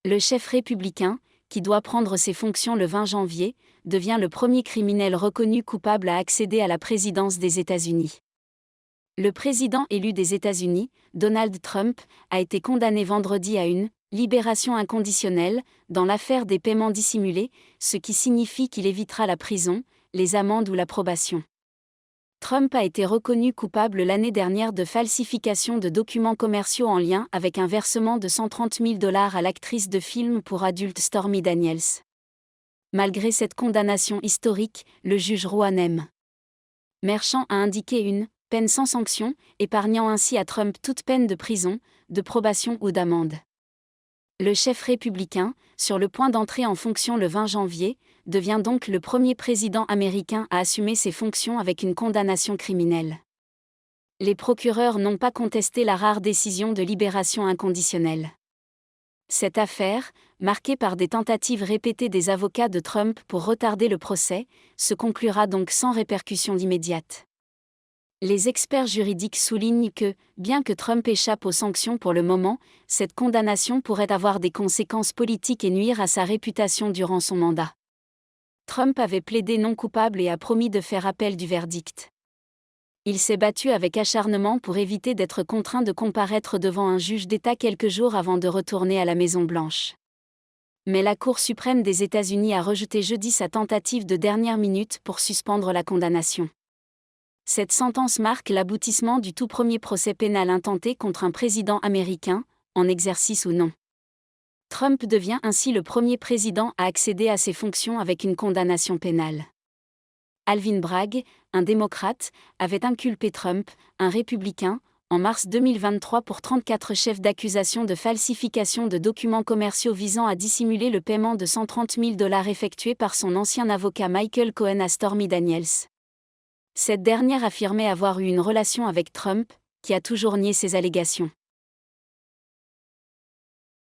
Le chef républicain, qui doit prendre ses fonctions le 20 janvier, devient le premier criminel reconnu coupable à accéder à la présidence des États-Unis. Le président élu des États-Unis, Donald Trump, a été condamné vendredi à une « libération inconditionnelle » dans l'affaire des paiements dissimulés, ce qui signifie qu'il évitera la prison, les amendes ou la probation. Trump a été reconnu coupable l'année dernière de falsification de documents commerciaux en lien avec un versement de $130 000 à l'actrice de films pour adultes Stormy Daniels. Malgré cette condamnation historique, le juge Juan M. Merchan a indiqué une peine sans sanction, épargnant ainsi à Trump toute peine de prison, de probation ou d'amende. Le chef républicain, sur le point d'entrer en fonction le 20 janvier, devient donc le premier président américain à assumer ses fonctions avec une condamnation criminelle. Les procureurs n'ont pas contesté la rare décision de libération inconditionnelle. Cette affaire, marquée par des tentatives répétées des avocats de Trump pour retarder le procès, se conclura donc sans répercussion immédiate. Les experts juridiques soulignent que, bien que Trump échappe aux sanctions pour le moment, cette condamnation pourrait avoir des conséquences politiques et nuire à sa réputation durant son mandat. Trump avait plaidé non coupable et a promis de faire appel du verdict. Il s'est battu avec acharnement pour éviter d'être contraint de comparaître devant un juge d'État quelques jours avant de retourner à la Maison-Blanche. Mais la Cour suprême des États-Unis a rejeté jeudi sa tentative de dernière minute pour suspendre la condamnation. Cette sentence marque l'aboutissement du tout premier procès pénal intenté contre un président américain, en exercice ou non. Trump devient ainsi le premier président à accéder à ses fonctions avec une condamnation pénale. Alvin Bragg, un démocrate, avait inculpé Trump, un républicain, en mars 2023 pour 34 chefs d'accusation de falsification de documents commerciaux visant à dissimuler le paiement de $130 000 effectué par son ancien avocat Michael Cohen à Stormy Daniels. Cette dernière affirmait avoir eu une relation avec Trump, qui a toujours nié ces allégations.